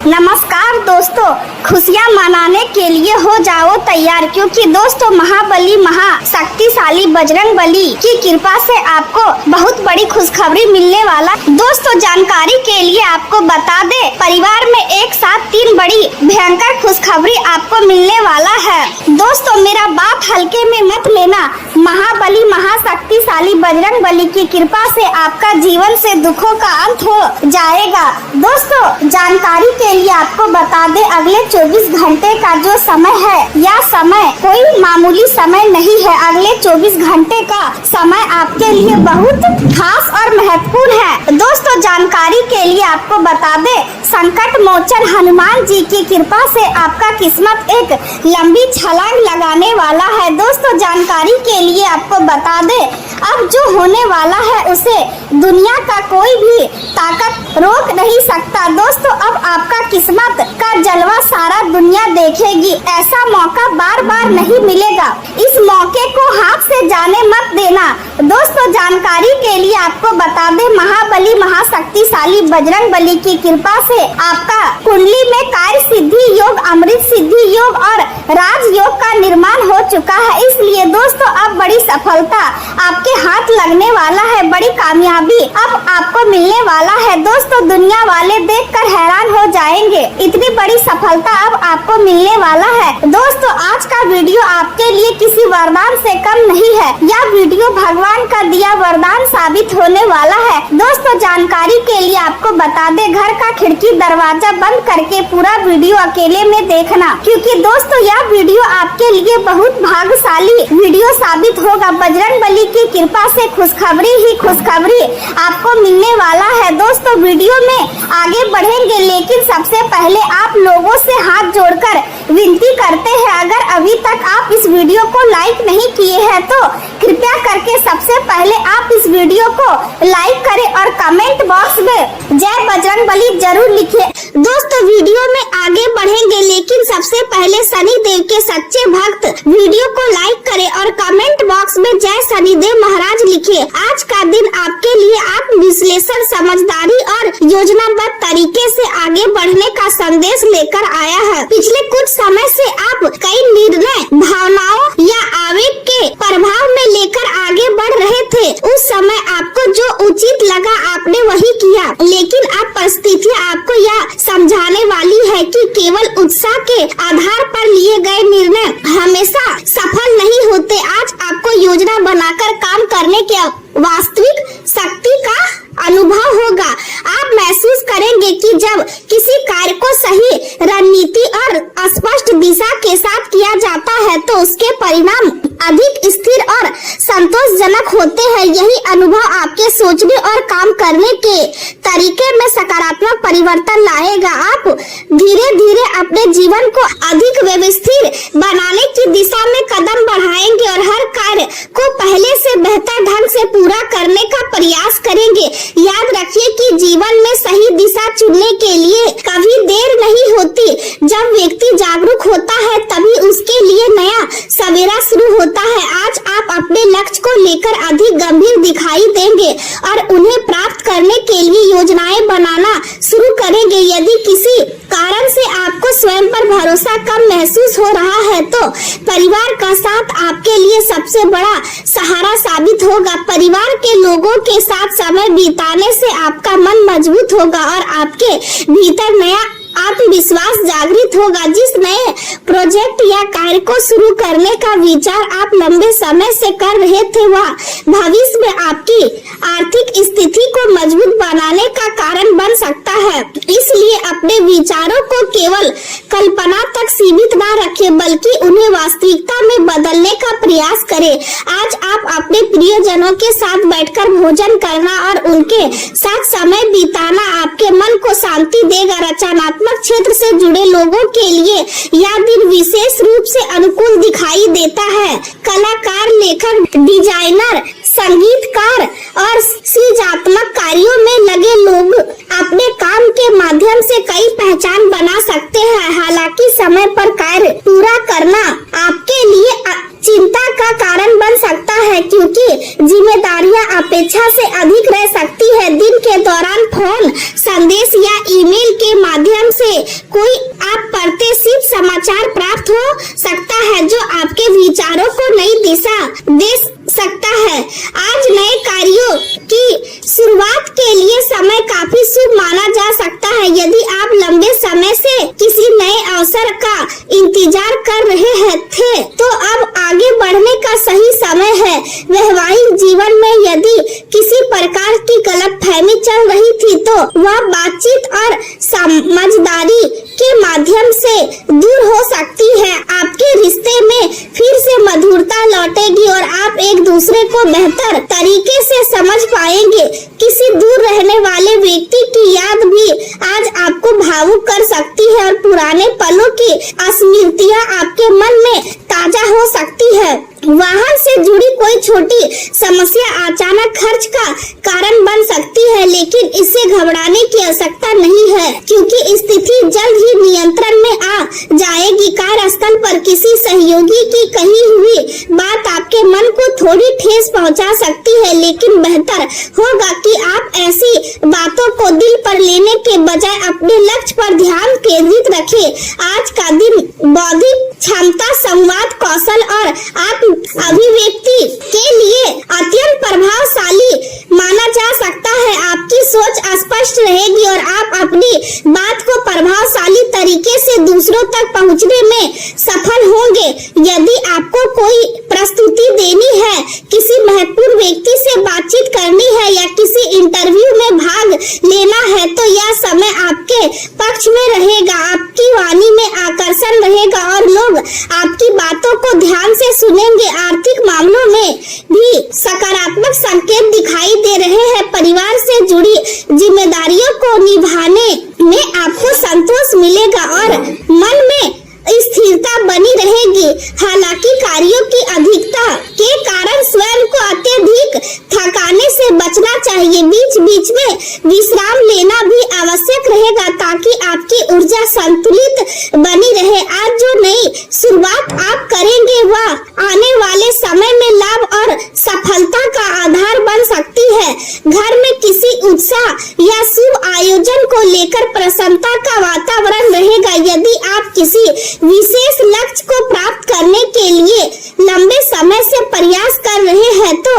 नमस्कार दोस्तों, खुशियाँ मनाने के लिए हो जाओ तैयार, क्योंकि दोस्तों महाबली महाशक्तिशाली बजरंगबली की कृपा से आपको बहुत बड़ी खुशखबरी मिलने वाला। दोस्तों जानकारी के लिए आपको बता दे, परिवार में एक साथ 3 बड़ी भयंकर खुशखबरी आपको मिलने वाला है। दोस्तों मेरा बात हल्के में मत लेना, महाबली महाशक्तिशाली बजरंगबली की कृपा से आपका जीवन से दुखों का अंत हो जाएगा। दोस्तों जानकारी के लिए आपको बता दे, अगले 24 घंटे का जो समय है, यह समय कोई मामूली समय नहीं है। अगले 24 घंटे का समय आपके लिए बहुत खास और महत्वपूर्ण है। दोस्तों जानकारी के लिए आपको बता दे, संकट मोचन हनुमान जी की कृपा से आपका किस्मत एक लंबी छलांग लगाने वाला है। दोस्तों जानकारी के लिए आपको बता दे, अब जो होने वाला है उसे दुनिया का कोई भी ताकत रोक नहीं सकता। दोस्तों अब आपका किस्मत का जलवा सारा दुनिया देखेगी। ऐसा मौका बार बार नहीं मिलेगा, इस मौके को हाथ से जाने मत देना। दोस्तों जानकारी के लिए आपको बता दे, महाबली महाशक्तिशाली बजरंगबली की कृपा से आपका कुंडली में कार्य सिद्धि योग, अमृत सिद्धि योग और राजयोग का निर्माण हो चुका है। इसलिए दोस्तों अब बड़ी सफलता आपके हाथ लगने वाला है, बड़ी कामयाबी अब आपको मिलने वाला है। दोस्तों दुनिया वाले देखकर हैरान हो जाएंगे, इतनी बड़ी सफलता अब आपको मिलने वाला है। दोस्तों आज का वीडियो आपके लिए किसी वरदान से कम नहीं है, यह वीडियो भगवान का दिया वरदान साबित होने वाला है। दोस्तों जानकारी के लिए आपको बता दे, घर का खिड़की दरवाजा बंद करके पूरा वीडियो अकेले में देखना, क्योंकि दोस्तों यह वीडियो आपके लिए बहुत भाग्यशाली वीडियो साबित होगा। बजरंगबली की कृपा से खुशखबरी ही खुशखबरी आपको मिलने वाला है। दोस्तों वीडियो में आगे बढ़ेंगे, लेकिन सबसे पहले आप लोगों से हाथ जोड़कर विनती करते हैं, अगर अभी तक आप इस वीडियो को लाइक नहीं किए हैं तो कृपया करके सबसे पहले आप इस वीडियो को लाइक करें और कमेंट बॉक्स में जय बजरंगबली जरूर लिखें। दोस्तों वीडियो में आगे बढ़ेंगे, लेकिन सबसे पहले शनिदेव के सच्चे भक्त वीडियो को लाइक करें और कमेंट बॉक्स में जय शनिदेव महाराज लिखें। आज का दिन आपके लिए आत्म विश्लेषण, समझदारी और योजनाबद्ध तरीके से आगे बढ़ने का संदेश लेकर आया है। पिछले कुछ समय से आप कई निर्णय भावनाओं या आवेग के प्रभाव में लेकर आगे बढ़ रहे थे। उस समय आपको जो उचित लगा आपने वही किया, लेकिन अब परिस्थितियाँ आपको यह समझाने वाली है कि केवल उत्साह के आधार पर लिए गए निर्णय हमेशा सफल नहीं होते। आज आपको योजना बनाकर काम करने के वास्तविक शक्ति का अनुभव होगा। आप महसूस करेंगे कि जब किसी कार्य को सही रणनीति और स्पष्ट दिशा के साथ किया जाता है तो उसके परिणाम अधिक स्थिर और संतोषजनक होते हैं। यही अनुभव आपके सोचने और काम करने के तरीके में सकारात्मक परिवर्तन लाएगा। आप धीरे धीरे अपने जीवन को अधिक व्यवस्थित बनाने की दिशा में कदम बढ़ाएंगे और हर कार्य को पहले से बेहतर ढंग से पूरा करने का प्रयास करेंगे। याद रखिए कि जीवन में सही दिशा चुनने के लिए कभी देर नहीं होती। जब व्यक्ति जागरूक होता है तभी उसके लिए नया सवेरा शुरू होता है। आज आप अपने लक्ष्य को लेकर अधिक गंभीर दिखाई देंगे और उन्हें प्राप्त करने के लिए योजनाएं बनाना शुरू करेंगे। यदि किसी कारण से आपको स्वयं पर भरोसा कम महसूस हो रहा है तो परिवार का साथ आपके लिए सबसे बड़ा सहारा साबित होगा। परिवार के लोगों के साथ समय बिताने से आपका मन मजबूत होगा और आपके भीतर नया आत्मविश्वास जागृत होगा। जिस नए प्रोजेक्ट या कार्य को शुरू करने का विचार आप लंबे समय से कर रहे थे, वह भविष्य में आपकी आर्थिक स्थिति को मजबूत बनाने का कारण बन सकता है। इसलिए अपने विचारों को केवल कल्पना तक सीमित न रखें, बल्कि उन्हें वास्तविकता में बदलने का प्रयास करें। आज आप अपने प्रियजनों के साथ बैठकर भोजन करना और उनके साथ समय बिताना आपके मन को शांति देगा। रचनात्मक क्षेत्र से जुड़े लोगों के लिए यह दिन विशेष रूप से अनुकूल दिखाई देता है। कलाकार, लेखक, डिजाइनर, संगीतकार और सृजनात्मक कार्यों में लगे लोग अपने काम के माध्यम से कई पहचान बना सकते हैं। हालांकि समय पर कार्य पूरा करना आपके लिए चिंता का कारण बन सकता है। है क्योंकि जिम्मेदारियां अपेक्षा से अधिक रह सकती है। दिन के दौरान फोन, संदेश या ईमेल के माध्यम से कोई आप पढ़ते सिर्फ समाचार प्राप्त हो सकता है जो आपके विचारों को नई दिशा दे सकता है। आज नए कार्यों की शुरुआत के लिए समय काफी शुभ माना जा सकता है। यदि आप लंबे समय से किसी नए अवसर का इंतजार कर रहे थे तो अब आगे बढ़ने का सही समय है। वैवाहिक जीवन में यदि किसी प्रकार की गलतफहमी चल रही थी तो वह बातचीत और समझदारी के माध्यम से दूर हो सकती है। आपके रिश्ते में फिर से मधुरता लौटेगी और आप एक दूसरे को बेहतर तरीके से समझ पाएंगे। किसी दूर रहने वाले व्यक्ति की याद भी आज आपको भावुक कर सकती है और पुराने पलों की स्मृतियां आपके मन में ताजा हो सकती है। वाहन से जुड़ी कोई छोटी समस्या अचानक खर्च का कारण बन सकती है, लेकिन इससे घबराने की आवश्यकता नहीं है क्योंकि स्थिति जल्द ही नियंत्रण में आ जाएगी। कार्यस्थल पर किसी सहयोगी की कही हुई बात आपके मन को थोड़ी ठेस पहुंचा सकती है, लेकिन बेहतर होगा कि आप ऐसी बातों को दिल पर लेने के बजाय अपने लक्ष्य पर ध्यान केंद्रित रखें। आज का दिन बौद्धिक क्षमता, संवाद कौशल और आत्म अभिव्यक्ति के लिए अत्यंत प्रभावशाली माना जा सकता है। आपकी सोच स्पष्ट रहेगी और आप अपनी बात को प्रभावशाली तरीके से दूसरों तक पहुंचने में सफल होंगे। यदि आपको कोई प्रस्तुति देनी है, किसी महत्वपूर्ण व्यक्ति से बातचीत करनी है या किसी इंटरव्यू में भाग लेना है तो यह समय आपके पक्ष में रहेगा। आपकी वाणी में आकर्षण रहेगा और लोग आपकी बातों को ध्यान से सुनेंगे। आर्थिक मामलों में भी सकारात्मक संकेत दिखाई दे रहे हैं। परिवार से जुड़ी जिम्मेदारियों को निभाने में आपको संतोष मिलेगा और मन में स्थिरता बनी रहेगी। हालांकि कार्यों की अधिकता के कारण स्वयं को अत्यधिक थकाने से बचना चाहिए। बीच बीच में विश्राम लेना भी आवश्यक रहेगा ताकि आपकी ऊर्जा संतुलित बनी रहे। आज जो नई शुरुआत आप करेंगे वह आने वाले समय में लाभ और सफलता का आधार बन सकती है। घर में किसी उत्साह या शुभ आयोजन को लेकर प्रसन्नता का वातावरण रहेगा। यदि आप किसी विशेष लक्ष्य को प्राप्त करने के लिए लंबे समय से प्रयास कर रहे हैं तो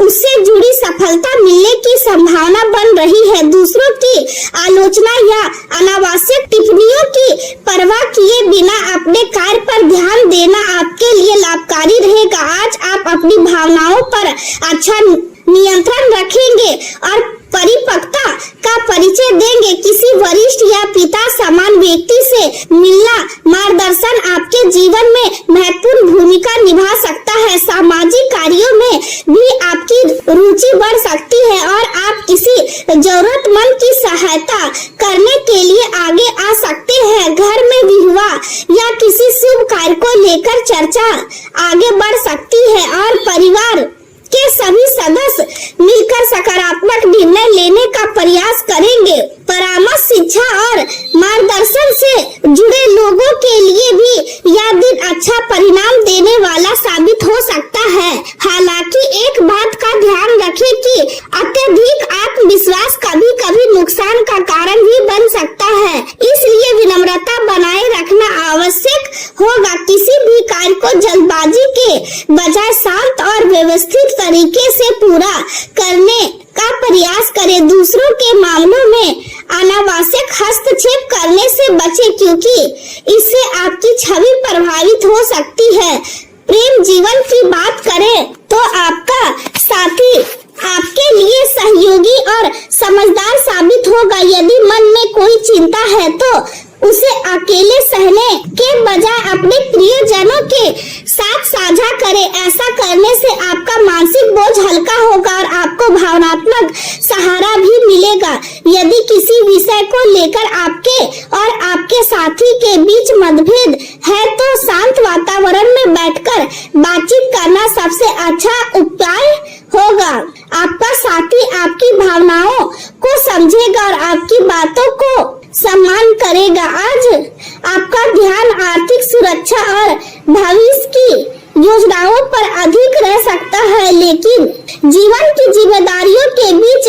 उससे जुड़ी सफलता मिलने की संभावना बन रही है। दूसरों की आलोचना या अनावश्यक टिप्पणियों की परवाह किए बिना अपने कार्य पर ध्यान देना आपके लिए लाभकारी रहेगा। आज आप अपनी भावनाओं पर अच्छा नियंत्रण रखेंगे और परिपक्वता का परिचय देंगे। किसी वरिष्ठ या पिता समान व्यक्ति से मिलना मार्गदर्शन आपके जीवन में महत्वपूर्ण भूमिका निभा सकता है। सामाजिक कार्यों में भी आपकी रुचि बढ़ सकती है और आप किसी जरूरतमंद की सहायता करने के लिए आगे आ सकते हैं। घर में विवाह या किसी शुभ कार्य को लेकर चर्चा आगे बढ़ सकती है और परिवार के सभी सदस्य मिलकर सकारात्मक निर्णय लेने का प्रयास करेंगे। परामर्श, शिक्षा और मार्गदर्शन से जुड़े लोगों के लिए भी यह दिन अच्छा परिणाम देने वाला साबित हो सकता है। हालांकि एक बात का ध्यान रखें कि अत्यधिक आत्मविश्वास कभी कभी नुकसान का कारण भी बन सकता है, इसलिए विनम्रता बनाए रखना आवश्यक होगा। किसी भी कार्य को जल्दबाजी के बजाय शांत और व्यवस्थित तरीके से पूरा करने का प्रयास करें। दूसरों के मामलों में अनावश्यक हस्तक्षेप करने से बचें क्योंकि इससे आपकी छवि प्रभावित हो सकती है। प्रेम जीवन की बात करें तो आपका साथी आपके लिए सहयोगी और समझदार साबित होगा। यदि मन में कोई चिंता है तो उसे अकेले सहने के बजाय अपने प्रियजनों के साथ साझा करें। ऐसा करने से आपका मानसिक बोझ हल्का होगा और आपको भावनात्मक सहारा भी मिलेगा। यदि किसी विषय को लेकर आपके और आपके साथी के बीच मतभेद है तो शांत वातावरण में बैठकर बातचीत करना सबसे अच्छा उपाय होगा। आपका साथी आपकी भावनाओं को समझेगा और आपकी बातों को सम्मान करेगा। आज आपका आपका ध्यान आर्थिक सुरक्षा और भविष्य की योजनाओं पर अधिक रह सकता है, लेकिन जीवन की जिम्मेदारियों के बीच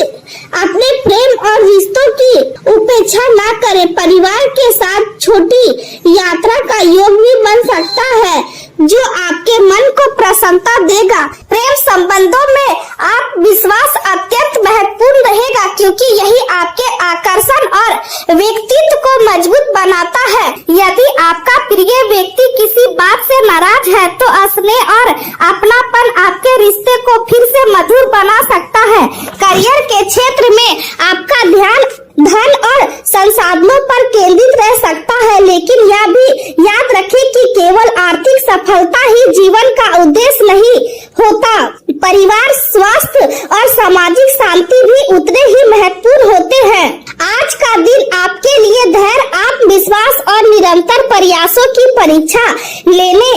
अपने प्रेम और रिश्तों की उपेक्षा न करें। परिवार के साथ छोटी यात्रा का योग भी बन सकता है जो आपके मन को प्रसन्नता देगा। प्रेम संबंधों में आत्मविश्वास अत्यंत महत्वपूर्ण रहेगा, क्योंकि यही आपके आकर्षण और व्यक्तित्व को मजबूत बनाता है। यदि आपका प्रिय व्यक्ति किसी बात से नाराज है तो स्नेह और अपनापन आपके रिश्ते को फिर से मधुर बना सकता है। करियर के क्षेत्र में आपका ध्यान धन और संसाधनों पर केंद्रित रह सकता है, लेकिन यह भी याद रखें कि केवल आर्थिक सफलता ही जीवन का उद्देश्य नहीं होता। परिवार, स्वास्थ्य और सामाजिक शांति भी उतने ही महत्वपूर्ण होते हैं। आज का दिन आपके लिए धैर्य, आत्मविश्वास और निरंतर प्रयासों की परीक्षा लेने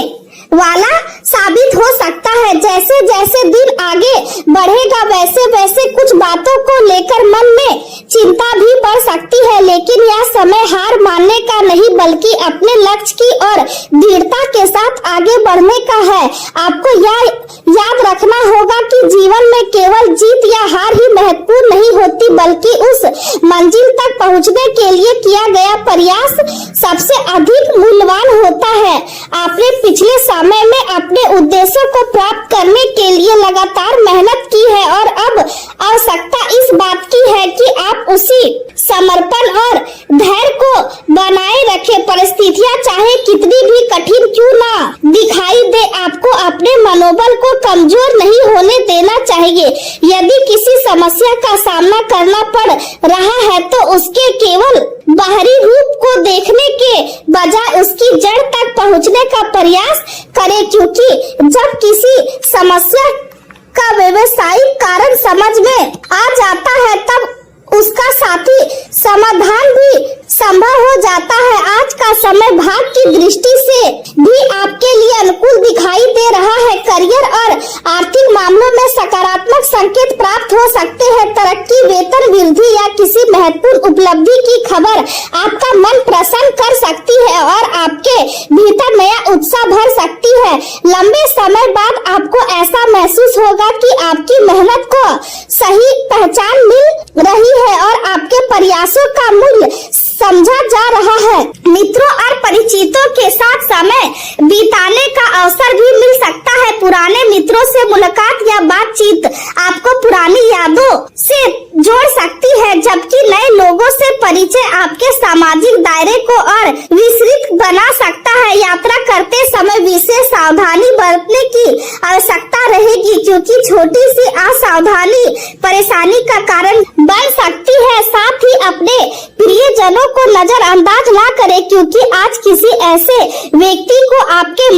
वाला साबित हो सकता है। जैसे जैसे दिन आगे बढ़ेगा वैसे वैसे कुछ बातों को लेकर मन में चिंता भी बढ़ सकती है, लेकिन यह समय हार मानने का नहीं बल्कि अपने लक्ष्य की ओर दृढ़ता के साथ आगे बढ़ने का है। आपको यह याद रखना होगा कि जीवन में केवल जीत या हार ही महत्वपूर्ण नहीं होती, बल्कि उस मंजिल तक पहुंचने के लिए किया गया प्रयास सबसे अधिक मूल्यवान होता है। आपने पिछले समय में अपने उद्देश्यों को प्राप्त करने के लिए लगातार मेहनत की है और अब आवश्यकता इस बात की है कि आप उसी समर्पण और धैर्य को बनाए रखें। परिस्थितियां चाहे कितनी भी कठिन क्यों ना दिखाई दे, आपको अपने मनोबल को कमजोर नहीं होने देना चाहिए। यदि किसी समस्या का सामना करना पड़ रहा है तो उसके केवल बाहरी रूप को देखने के बजाय उसकी जड़ तक पहुंचने का प्रयास करें, क्योंकि जब किसी समस्या का व्यवसायिक कारण समझ में आ जाता है तब उसका साथी समाधान भी संभव हो जाता है। आज का समय भाग्य की दृष्टि से भी आपके लिए अनुकूल दिखाई दे रहा है। करियर और आर्थिक मामलों में सकारात्मक संकेत प्राप्त हो सकते हैं। तरक्की, वेतन वृद्धि या किसी महत्वपूर्ण उपलब्धि की खबर आपका मन प्रसन्न कर सकती है और आपके भीतर नया उत्साह भर सकती है। लंबे समय बाद आपको ऐसा महसूस होगा कि आपकी मेहनत को सही पहचान मिल रही है और आपके प्रयासों का मूल्य समझा जा रहा है। मित्रों और परिचितों के साथ समय बिताने का अवसर भी मिल सकता है। पुराने मित्रों से मुलाकात या बातचीत आपको पुरानी यादों से जोड़ सकती है, जबकि नए लोगों से परिचय आपके सामाजिक दायरे को और विस्तृत बना सकता है। यात्रा करते समय विशेष सावधानी बरतने की आवश्यकता रहेगी, क्योंकि छोटी सी असावधानी परेशानी का कारण बन सकती है। साथ ही अपने प्रियजनों को नजरअंदाज ना करें, क्योंकि आज किसी ऐसे व्यक्ति को आपके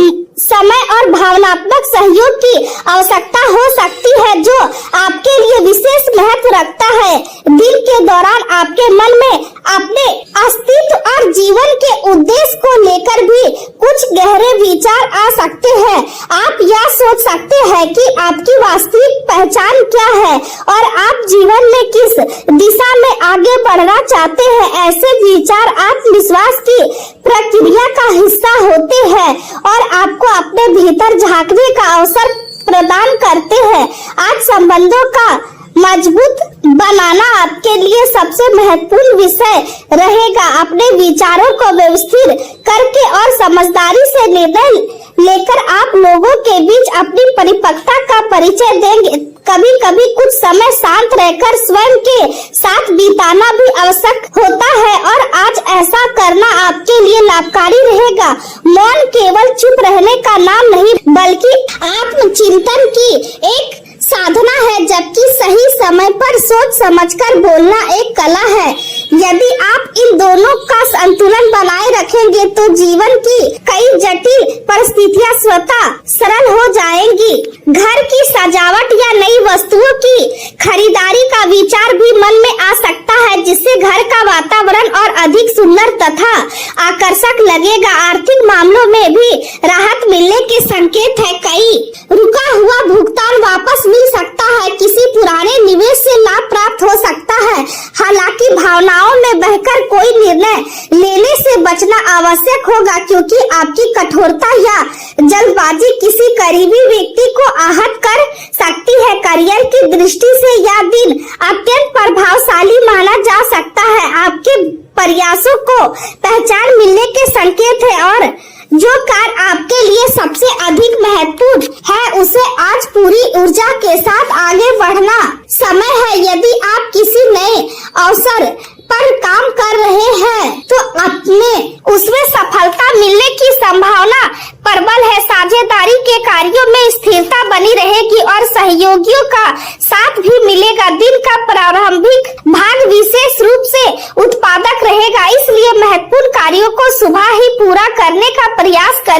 समय और भावनात्मक सहयोग की आवश्यकता हो सकती है जो आपके लिए विशेष महत्व रखता है। दिन के दौरान आपके मन में अपने अस्तित्व और जीवन के उद्देश्य को लेकर भी कुछ गहरे विचार आ सकते हैं। आप यह सोच सकते हैं कि आपकी वास्तविक पहचान क्या है और आप जीवन में किस दिशा में आगे बढ़ना चाहते हैं। ऐसे विचार आत्मविश्वास की प्रक्रिया का हिस्सा होते हैं और आपको अपने भीतर झांकने का अवसर प्रदान करते हैं। आज संबंधों का मजबूत बनाना आपके लिए सबसे महत्वपूर्ण विषय रहेगा। अपने विचारों को व्यवस्थित करके और समझदारी से निर्णय लेकर आप लोगों के बीच अपनी परिपक्वता का परिचय देंगे। कभी कभी कुछ समय शांत रहकर स्वयं के साथ बिताना भी आवश्यक होता है और आज ऐसा करना आपके लिए लाभकारी रहेगा। मौन केवल चुप रहने का नाम नहीं बल्कि आत्मचिंतन की एक साधना है, जबकि सही समय पर सोच समझकर बोलना एक कला है। यदि आप इन दोनों का संतुलन बनाए रखेंगे तो जीवन की कई जटिल परिस्थितियां स्वतः सरल हो जाएंगी। घर की सजावट या नई वस्तुओं की खरीदारी का विचार भी मन में आ सकता है, जिससे घर का वातावरण और अधिक सुंदर तथा आकर्षक लगेगा। आर्थिक मामलों में भी राहत मिलने के संकेत है। कई रुका हुआ भुगतान वापस मिल सकता है, किसी पुराने निवेश से लाभ प्राप्त हो सकता है। हालांकि भावनाओं में बहकर कोई निर्णय लेने से बचना आवश्यक आवश्यक होगा, क्योंकि आपकी कठोरता या जल्दबाजी किसी करीबी व्यक्ति को आहत कर सकती है। करियर की दृष्टि से यह दिन अत्यंत प्रभावशाली माना जा सकता है। आपके प्रयासों को पहचान मिलने के संकेत है और जो कार्य आपके लिए सबसे अधिक महत्वपूर्ण है उसे आज पूरी ऊर्जा के साथ आगे बढ़ना समय है। यदि आप किसी नए अवसर पर काम कर रहे हैं तो अपने उसमें सफलता मिलने की संभावना प्रबल है। साझेदारी के कार्यों में स्थिरता बनी रहेगी और सहयोगियों का साथ भी मिलेगा। दिन का प्रारंभिक भाग विशेष रूप से उत्पादक रहेगा, इसलिए महत्वपूर्ण कार्यों को सुबह ही पूरा करने का प्रयास करें।